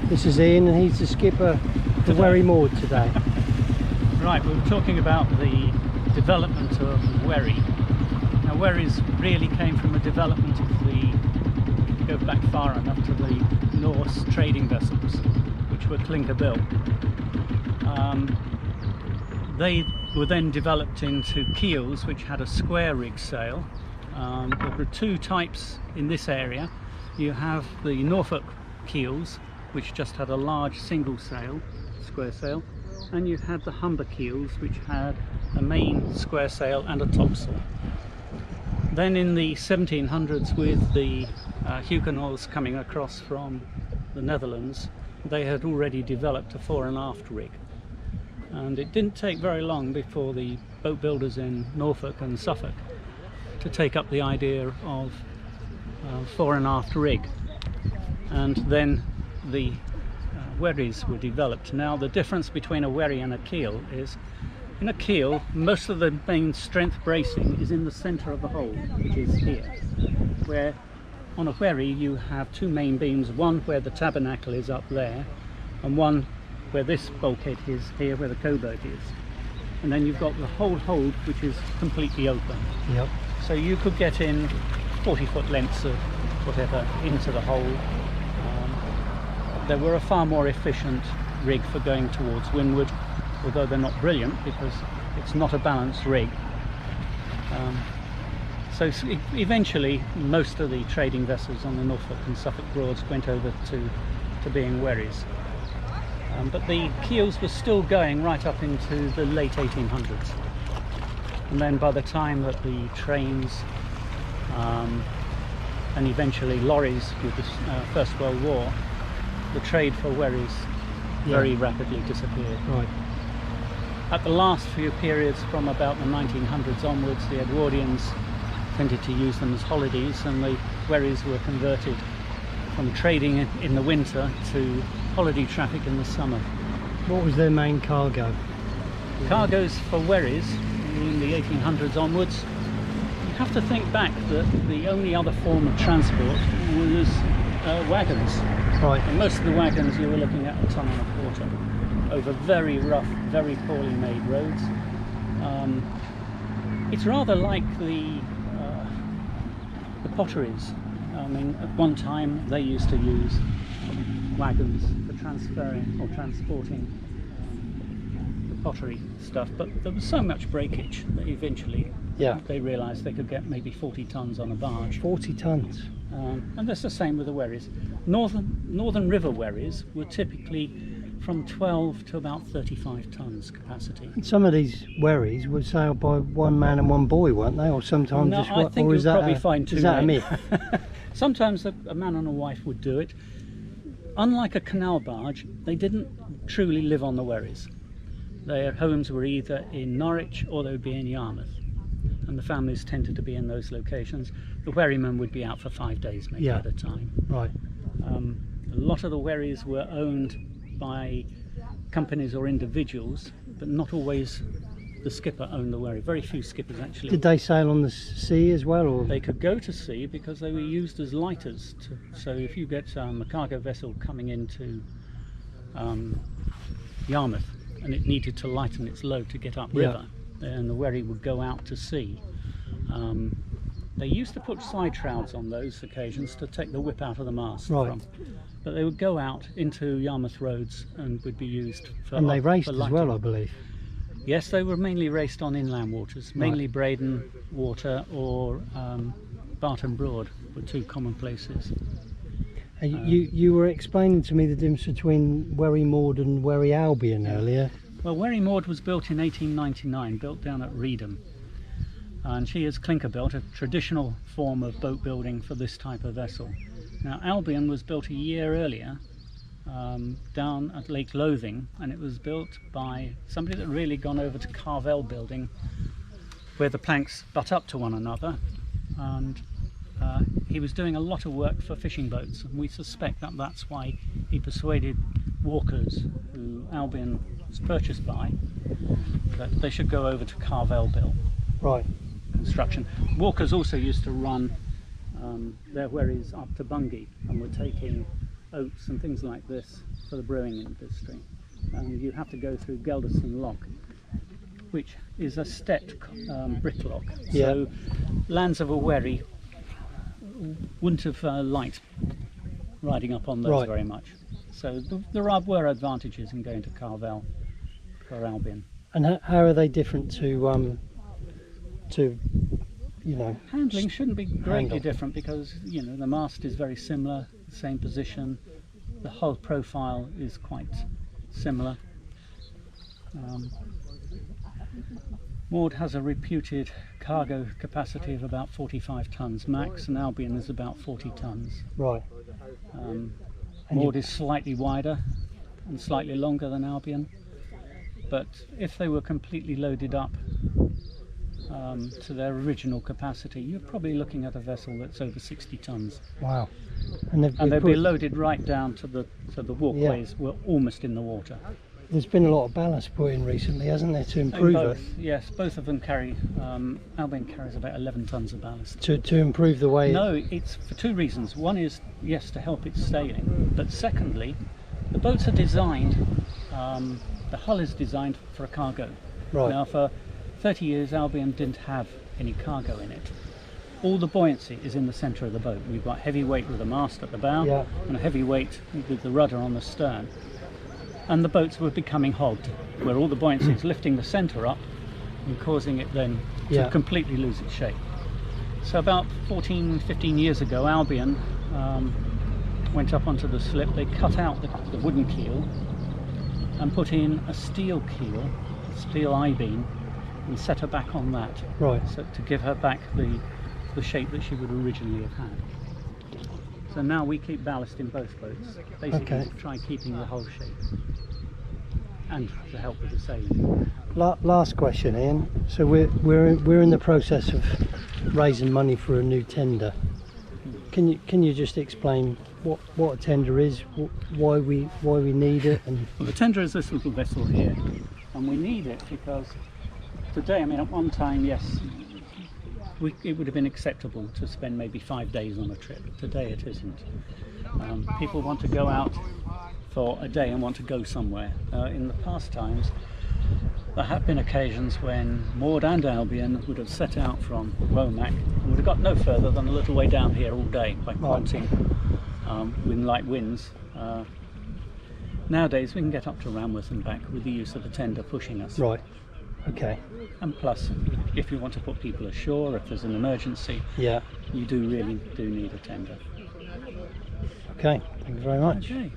This is Ian and he's the skipper for Wherry Maud today. Right, we were talking about the development of wherry. Now wherries really came from a development of if you go back far enough, to the Norse trading vessels, which were clinker built. They were then developed into keels which had a square rig sail. There were two types in this area. You have the Norfolk keels, which just had a large single sail, square sail, and you had the Humber keels, which had a main square sail and a topsail. Then in the 1700s, with the Huguenots coming across from the Netherlands, they had already developed a fore and aft rig. And it didn't take very long before the boat builders in Norfolk and Suffolk to take up the idea of fore and aft rig. And then the wherries were developed. Now the difference between a wherry and a keel is, in a keel, most of the main strength bracing is in the centre of the hull, which is here. Where on a wherry you have two main beams, one where the tabernacle is up there, and one where this bulkhead is here, where the cowboat is. And then you've got the whole hold, which is completely open. Yep. So you could get in 40-foot lengths of whatever into the hold. They were a far more efficient rig for going towards windward, although they're not brilliant because it's not a balanced rig. So eventually most of the trading vessels on the Norfolk and Suffolk Broads went over to being wherries. But the keels were still going right up into the late 1800s. And then by the time that the trains and eventually lorries with the First World War, the trade for wherries very rapidly disappeared. Right. At the last few periods, from about the 1900s onwards, the Edwardians tended to use them as holidays, and the wherries were converted from trading in the winter to holiday traffic in the summer. What was their main cargo? Cargoes for wherries in the 1800s onwards, you have to think back that the only other form of transport was wagons. Right. And most of the wagons you were looking at a ton and a quarter over very rough, very poorly made roads. It's rather like the potteries. I mean, at one time they used to use wagons for transferring or transporting the pottery stuff, but there was so much breakage that eventually they realised they could get maybe 40 tons on a barge. 40 tons. And that's the same with the wherries. Northern river wherries were typically from 12 to about 35 tons capacity. And some of these wherries were sailed by one man and one boy, weren't they? Or sometimes no, just I think or you'll probably find two. Is that a myth? Sometimes a man and a wife would do it. Unlike a canal barge, they didn't truly live on the wherries. Their homes were either in Norwich or they would be in Yarmouth, and the families tended to be in those locations. The wherrymen would be out for 5 days maybe at a time. Right. A lot of the wherries were owned by companies or individuals, but not always the skipper owned the wherry. Very few skippers actually. Did they sail on the sea as well? Or? They could go to sea because they were used as lighters. So if you get a cargo vessel coming into Yarmouth and it needed to lighten its load to get upriver, then the wherry would go out to sea. They used to put side shrouds on those occasions to take the whip out of the mast from. But they would go out into Yarmouth roads and would be used for. And they raced as well, I believe. Yes, they were mainly raced on inland waters, mainly Breydon Water or Barton Broad were two common places. And you were explaining to me the difference between Wherry Maud and Wherry Albion earlier. Well, Wherry Maud was built in 1899, built down at Reedham. And she is clinker built, a traditional form of boat building for this type of vessel. Now Albion was built a year earlier down at Lake Lothing, and it was built by somebody that had really gone over to Carvel building, where the planks butt up to one another, and he was doing a lot of work for fishing boats, and we suspect that that's why he persuaded Walkers, who Albion was purchased by, that they should go over to Carvel construction. Walkers also used to run their wherries up to Bungay and were taking oats and things like this for the brewing industry. You have to go through Gelderston Lock, which is a stepped brick lock. Yeah. So lands of a wherry wouldn't have liked riding up on those Right. very much. So there were advantages in going to Carvel for Albion. And how are they different to you know? Handling shouldn't be greatly Handle. different because the mast is very similar, same position, the hull profile is quite similar. Maud has a reputed cargo capacity of about 45 tonnes max, and Albion is about 40 tonnes. Right. And Maud is slightly wider and slightly longer than Albion, but if they were completely loaded up to their original capacity, you're probably looking at a vessel that's over 60 tonnes. Wow. And They'd be loaded right down to the walkways were almost in the water. There's been a lot of ballast put in recently, hasn't there, to improve it? Yes, both of them carry. Albion carries about 11 tonnes of ballast. To improve the way. No, it's for two reasons. One is, yes, to help its sailing, but secondly, the boats are designed, the hull is designed for a cargo. Right. Now, for 30 years, Albion didn't have any cargo in it. All the buoyancy is in the centre of the boat. We've got heavy weight with the mast at the bow and a heavy weight with the rudder on the stern. And the boats were becoming hogged, where all the buoyancy is lifting the centre up and causing it then to completely lose its shape. So about 15 years ago, Albion went up onto the slip. They cut out the wooden keel and put in a steel keel, steel I-beam, and set her back on that. Right. So to give her back the shape that she would originally have had. So now we keep ballast in both boats, basically to try keeping the whole shape and to help with the sailing. Last question, Ian. So we're in the process of raising money for a new tender. Can you just explain what a tender is, why we need it? And well, the tender is this little vessel here, and we need it because today, I mean, at one time, yes, it would have been acceptable to spend maybe 5 days on a trip. Today it isn't. People want to go out for a day and want to go somewhere. In the past times, there have been occasions when Maud and Albion would have set out from Womack and would have got no further than a little way down here all day by quanting with light winds. Nowadays we can get up to Ranworth and back with the use of the tender pushing us. Right. Okay. And plus, if you want to put people ashore, if there's an emergency, you really do need a tender. Okay, thank you very much. Okay.